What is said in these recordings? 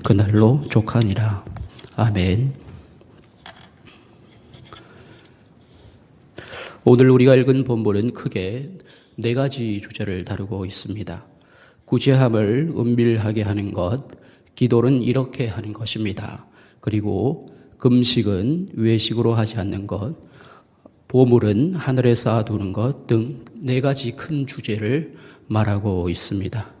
그날로 족하니라. 아멘. 오늘 우리가 읽은 본문은 크게 네 가지 주제를 다루고 있습니다. 구제함을 은밀하게 하는 것, 기도는 이렇게 하는 것입니다. 그리고 금식은 외식으로 하지 않는 것, 보물은 하늘에 쌓아두는 것 등 네 가지 큰 주제를 말하고 있습니다.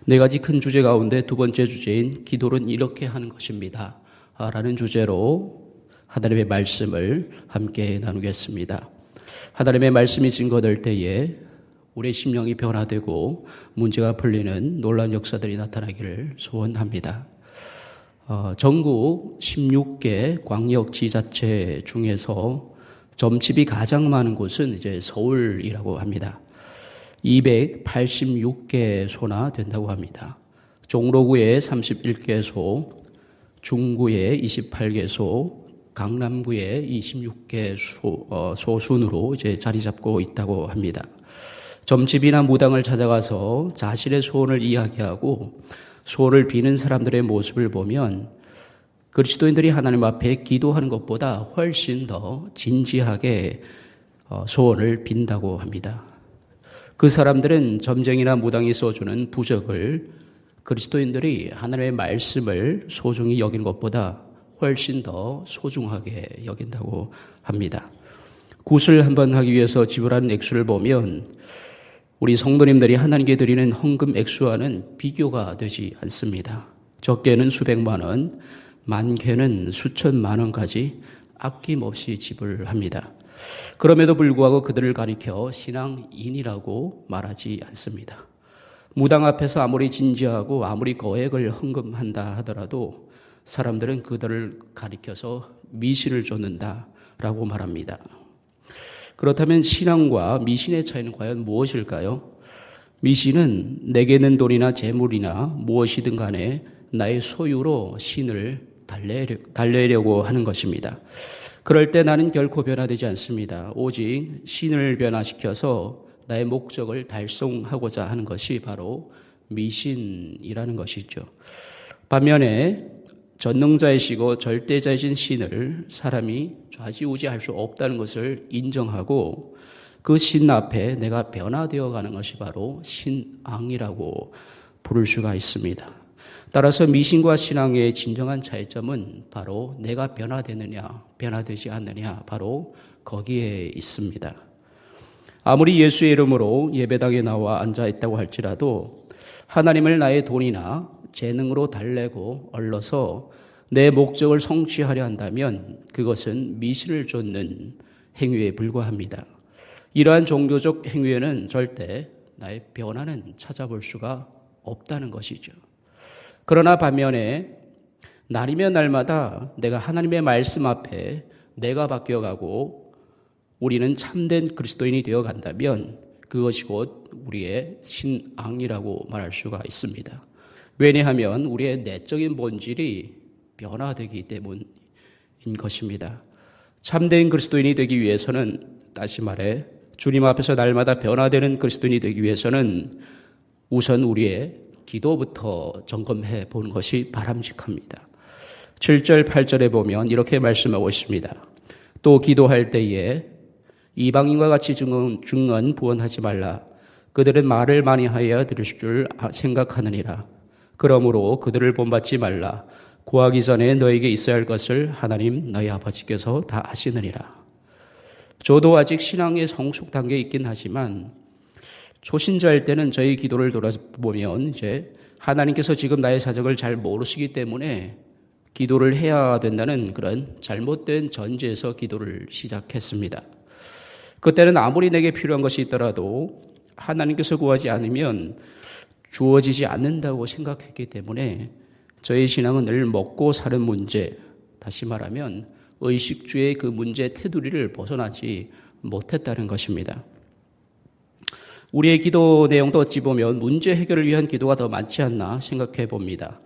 네 가지 큰 주제 가운데 두 번째 주제인 기도는 이렇게 하는 것입니다. 라는 주제로 하나님의 말씀을 함께 나누겠습니다. 하나님의 말씀이 증거될 때에 우리의 심령이 변화되고 문제가 풀리는 놀라운 역사들이 나타나기를 소원합니다. 전국 16개 광역지자체 중에서 점집이 가장 많은 곳은 이제 서울이라고 합니다. 286개소나 된다고 합니다. 종로구에 31개소, 중구에 28개소, 강남구에 26개소 순으로 이제 자리 잡고 있다고 합니다. 점집이나 무당을 찾아가서 자신의 소원을 이야기하고 소원을 비는 사람들의 모습을 보면 그리스도인들이 하나님 앞에 기도하는 것보다 훨씬 더 진지하게 소원을 빈다고 합니다. 그 사람들은 점쟁이나 무당이 써주는 부적을 그리스도인들이 하나님의 말씀을 소중히 여기는 것보다 훨씬 더 소중하게 여긴다고 합니다. 굿을 한번 하기 위해서 지불하는 액수를 보면 우리 성도님들이 하나님께 드리는 헌금 액수와는 비교가 되지 않습니다. 적게는 수백만 원, 많게는 수천만 원까지 아낌없이 지불합니다. 그럼에도 불구하고 그들을 가리켜 신앙인이라고 말하지 않습니다. 무당 앞에서 아무리 진지하고 아무리 거액을 헌금한다 하더라도 사람들은 그들을 가리켜서 미신을 쫓는다라고 말합니다. 그렇다면 신앙과 미신의 차이는 과연 무엇일까요? 미신은 내게 있는 돈이나 재물이나 무엇이든 간에 나의 소유로 신을 달래려고 하는 것입니다. 그럴 때 나는 결코 변화되지 않습니다. 오직 신을 변화시켜서 나의 목적을 달성하고자 하는 것이 바로 미신이라는 것이죠. 반면에 전능자이시고 절대자이신 신을 사람이 좌지우지할 수 없다는 것을 인정하고 그 신 앞에 내가 변화되어 가는 것이 바로 신앙이라고 부를 수가 있습니다. 따라서 미신과 신앙의 진정한 차이점은 바로 내가 변화되느냐, 변화되지 않느냐, 바로 거기에 있습니다. 아무리 예수의 이름으로 예배당에 나와 앉아 있다고 할지라도 하나님을 나의 돈이나 재능으로 달래고 얼러서 내 목적을 성취하려 한다면 그것은 미신을 쫓는 행위에 불과합니다. 이러한 종교적 행위에는 절대 나의 변화는 찾아볼 수가 없다는 것이죠. 그러나 반면에 날이면 날마다 내가 하나님의 말씀 앞에 내가 바뀌어가고 우리는 참된 그리스도인이 되어 간다면 그것이 곧 우리의 신앙이라고 말할 수가 있습니다. 왜냐하면 우리의 내적인 본질이 변화되기 때문인 것입니다. 참된 그리스도인이 되기 위해서는 다시 말해 주님 앞에서 날마다 변화되는 그리스도인이 되기 위해서는 우선 우리의 기도부터 점검해 보는 것이 바람직합니다. 7절, 8절에 보면 이렇게 말씀하고 있습니다. 또 기도할 때에 이방인과 같이 증언 부언하지 말라. 그들은 말을 많이 하여야 들을 줄 생각하느니라. 그러므로 그들을 본받지 말라. 구하기 전에 너에게 있어야 할 것을 하나님 너희 아버지께서 다 아시느니라. 저도 아직 신앙의 성숙 단계에 있긴 하지만 초신자일 때는 저희 기도를 돌아보면 이제 하나님께서 지금 나의 사정을 잘 모르시기 때문에 기도를 해야 된다는 그런 잘못된 전제에서 기도를 시작했습니다. 그때는 아무리 내게 필요한 것이 있더라도 하나님께서 구하지 않으면 주어지지 않는다고 생각했기 때문에 저희 신앙은 늘 먹고 사는 문제, 다시 말하면 의식주의 그 문제 테두리를 벗어나지 못했다는 것입니다. 우리의 기도 내용도 어찌 보면 문제 해결을 위한 기도가 더 많지 않나 생각해 봅니다.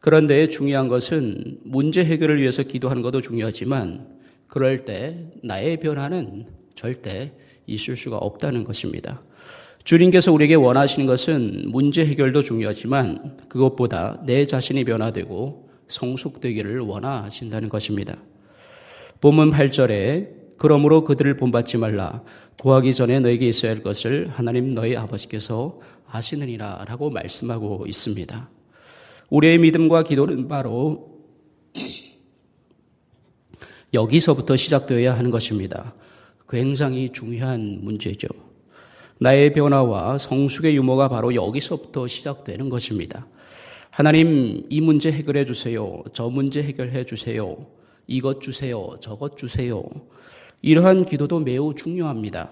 그런데 중요한 것은 문제 해결을 위해서 기도하는 것도 중요하지만 그럴 때 나의 변화는 절대 있을 수가 없다는 것입니다. 주님께서 우리에게 원하시는 것은 문제 해결도 중요하지만 그것보다 내 자신이 변화되고 성숙되기를 원하신다는 것입니다. 본문 8절에 그러므로 그들을 본받지 말라. 구하기 전에 너에게 있어야 할 것을 하나님 너희 아버지께서 아시느니라 라고 말씀하고 있습니다. 우리의 믿음과 기도는 바로 여기서부터 시작되어야 하는 것입니다. 굉장히 중요한 문제죠. 나의 변화와 성숙의 유무가 바로 여기서부터 시작되는 것입니다. 하나님, 이 문제 해결해 주세요. 저 문제 해결해 주세요. 이것 주세요. 저것 주세요. 이러한 기도도 매우 중요합니다.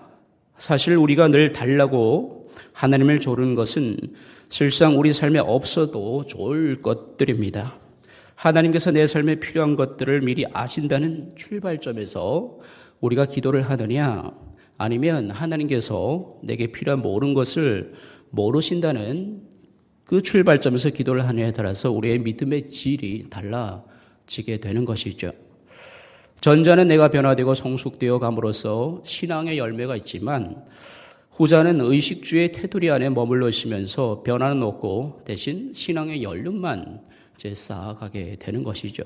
사실 우리가 늘 달라고 하나님을 조르는 것은 실상 우리 삶에 없어도 좋을 것들입니다. 하나님께서 내 삶에 필요한 것들을 미리 아신다는 출발점에서 우리가 기도를 하느냐, 아니면 하나님께서 내게 필요한 모든 것을 모르신다는 그 출발점에서 기도를 하느냐에 따라서 우리의 믿음의 질이 달라지게 되는 것이죠. 전자는 내가 변화되고 성숙되어 감으로써 신앙의 열매가 있지만 후자는 의식주의 테두리 안에 머물러 있으면서 변화는 없고 대신 신앙의 연륜만 쌓아가게 되는 것이죠.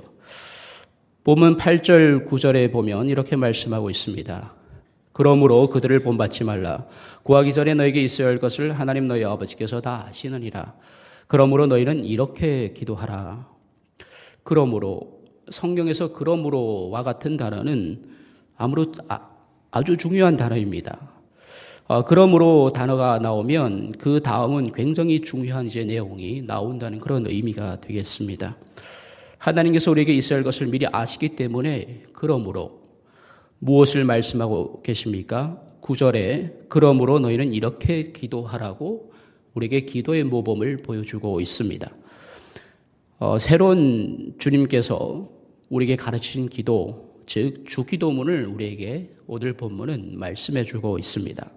본문 8절 9절에 보면 이렇게 말씀하고 있습니다. 그러므로 그들을 본받지 말라. 구하기 전에 너에게 있어야 할 것을 하나님 너희 아버지께서 다 아시느니라. 그러므로 너희는 이렇게 기도하라. 그러므로, 성경에서 그러므로와 같은 단어는 아주 중요한 단어입니다. 그러므로 단어가 나오면 그 다음은 굉장히 중요한 내용이 나온다는 그런 의미가 되겠습니다. 하나님께서 우리에게 있어야 할 것을 미리 아시기 때문에 그러므로 무엇을 말씀하고 계십니까? 9절에 그러므로 너희는 이렇게 기도하라고 우리에게 기도의 모범을 보여주고 있습니다. 새로운 주님께서 우리에게 가르치신 기도, 즉 주기도문을 우리에게 오늘 본문은 말씀해 주고 있습니다.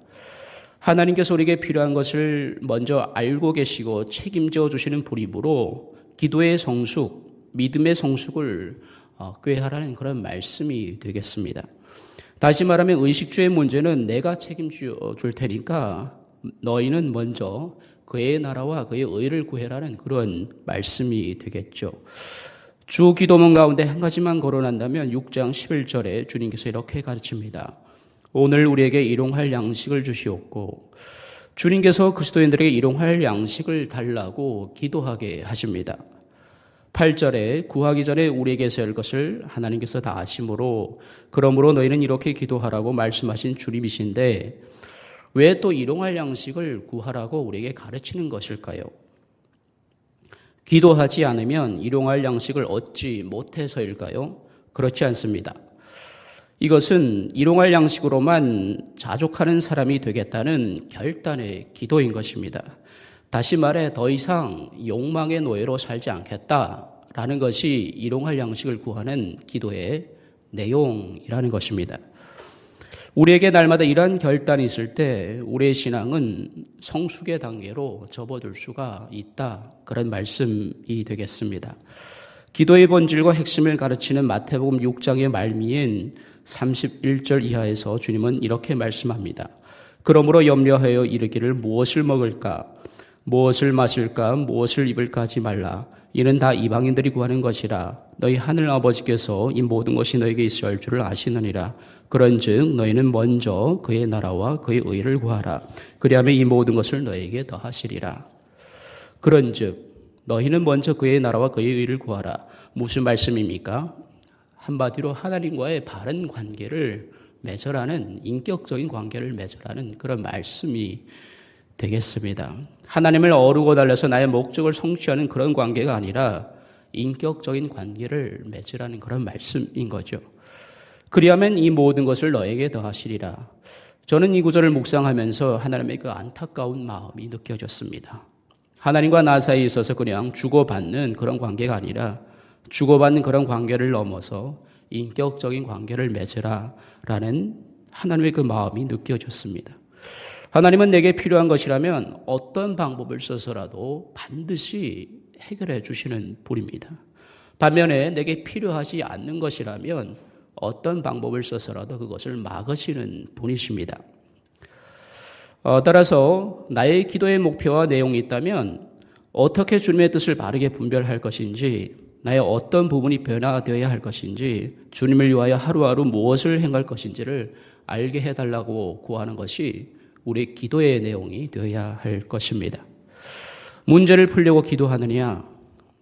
하나님께서 우리에게 필요한 것을 먼저 알고 계시고 책임져 주시는 분이므로 기도의 성숙, 믿음의 성숙을 꾀하라는 그런 말씀이 되겠습니다. 다시 말하면 의식주의 문제는 내가 책임져 줄 테니까 너희는 먼저 그의 나라와 그의 의를 구해라는 그런 말씀이 되겠죠. 주 기도문 가운데 한 가지만 거론한다면 6장 11절에 주님께서 이렇게 가르칩니다. 오늘 우리에게 일용할 양식을 주시옵고, 주님께서 그리스도인들에게 일용할 양식을 달라고 기도하게 하십니다. 8절에 구하기 전에 우리에게 있어야 할 것을 하나님께서 다 아심으로 그러므로 너희는 이렇게 기도하라고 말씀하신 주님이신데 왜 또 일용할 양식을 구하라고 우리에게 가르치는 것일까요? 기도하지 않으면 일용할 양식을 얻지 못해서일까요? 그렇지 않습니다. 이것은 일용할 양식으로만 자족하는 사람이 되겠다는 결단의 기도인 것입니다. 다시 말해 더 이상 욕망의 노예로 살지 않겠다라는 것이 일용할 양식을 구하는 기도의 내용이라는 것입니다. 우리에게 날마다 이러한 결단이 있을 때 우리의 신앙은 성숙의 단계로 접어들 수가 있다. 그런 말씀이 되겠습니다. 기도의 본질과 핵심을 가르치는 마태복음 6장의 말미인 31절 이하에서 주님은 이렇게 말씀합니다. 그러므로 염려하여 이르기를 무엇을 먹을까? 무엇을 마실까? 무엇을 입을까 하지 말라. 이는 다 이방인들이 구하는 것이라. 너희 하늘 아버지께서 이 모든 것이 너에게 있어야 할 줄을 아시느니라. 그런즉 너희는 먼저 그의 나라와 그의 의를 구하라. 그리하면 이 모든 것을 너에게 더하시리라. 그런즉 너희는 먼저 그의 나라와 그의 의를 구하라. 무슨 말씀입니까? 한마디로 하나님과의 바른 관계를 맺으라는, 인격적인 관계를 맺으라는 그런 말씀이 되겠습니다. 하나님을 어루고 달려서 나의 목적을 성취하는 그런 관계가 아니라 인격적인 관계를 맺으라는 그런 말씀인 거죠. 그리하면 이 모든 것을 너에게 더하시리라. 저는 이 구절을 묵상하면서 하나님의 그 안타까운 마음이 느껴졌습니다. 하나님과 나 사이에 있어서 그냥 주고받는 그런 관계가 아니라 주고받는 그런 관계를 넘어서 인격적인 관계를 맺으라라는 하나님의 그 마음이 느껴졌습니다. 하나님은 내게 필요한 것이라면 어떤 방법을 써서라도 반드시 해결해 주시는 분입니다. 반면에 내게 필요하지 않는 것이라면 어떤 방법을 써서라도 그것을 막으시는 분이십니다. 따라서 나의 기도의 목표와 내용이 있다면 어떻게 주님의 뜻을 바르게 분별할 것인지, 나의 어떤 부분이 변화되어야 할 것인지, 주님을 위하여 하루하루 무엇을 행할 것인지를 알게 해달라고 구하는 것이 우리 기도의 내용이 되어야 할 것입니다. 문제를 풀려고 기도하느냐,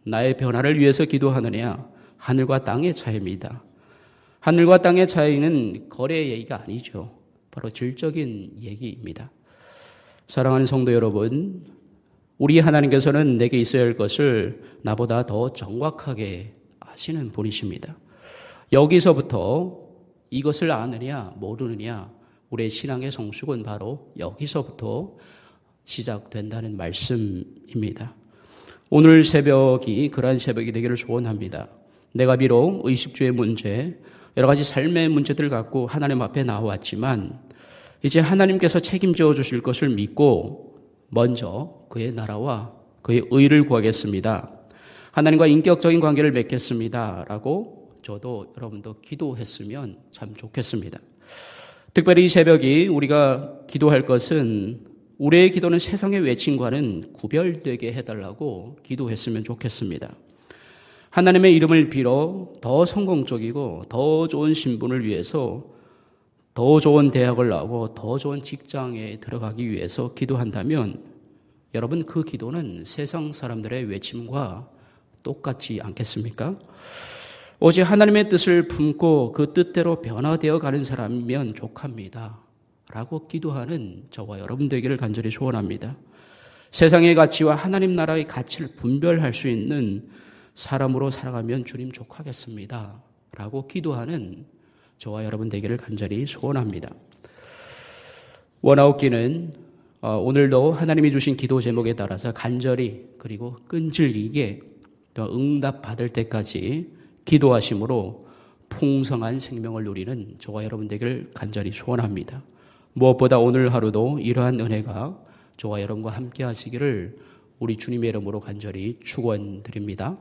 나의 변화를 위해서 기도하느냐, 하늘과 땅의 차이입니다. 하늘과 땅의 차이는 거래의 얘기가 아니죠. 바로 질적인 얘기입니다. 사랑하는 성도 여러분, 우리 하나님께서는 내게 있어야 할 것을 나보다 더 정확하게 아시는 분이십니다. 여기서부터 이것을 아느냐 모르느냐, 우리의 신앙의 성숙은 바로 여기서부터 시작된다는 말씀입니다. 오늘 새벽이 그러한 새벽이 되기를 소원합니다. 내가 비록 의식주의 문제, 여러 가지 삶의 문제들을 갖고 하나님 앞에 나왔지만 이제 하나님께서 책임져 주실 것을 믿고 먼저 그의 나라와 그의 의를 구하겠습니다. 하나님과 인격적인 관계를 맺겠습니다. 라고 저도 여러분도 기도했으면 참 좋겠습니다. 특별히 이 새벽이 우리가 기도할 것은 우리의 기도는 세상의 외침과는 구별되게 해달라고 기도했으면 좋겠습니다. 하나님의 이름을 빌어 더 성공적이고 더 좋은 신분을 위해서 더 좋은 대학을 나오고 더 좋은 직장에 들어가기 위해서 기도한다면 여러분 그 기도는 세상 사람들의 외침과 똑같지 않겠습니까? 오직 하나님의 뜻을 품고 그 뜻대로 변화되어 가는 사람이면 족합니다. 라고 기도하는 저와 여러분 되기를 간절히 소원합니다. 세상의 가치와 하나님 나라의 가치를 분별할 수 있는 사람으로 살아가면 주님 족하겠습니다. 라고 기도하는 저와 여러분 되기를 간절히 소원합니다. 원아웃기는 오늘도 하나님이 주신 기도 제목에 따라서 간절히 그리고 끈질기게 응답받을 때까지 기도하심으로 풍성한 생명을 누리는 저와 여러분 되기를 간절히 소원합니다. 무엇보다 오늘 하루도 이러한 은혜가 저와 여러분과 함께 하시기를 우리 주님의 이름으로 간절히 축원드립니다.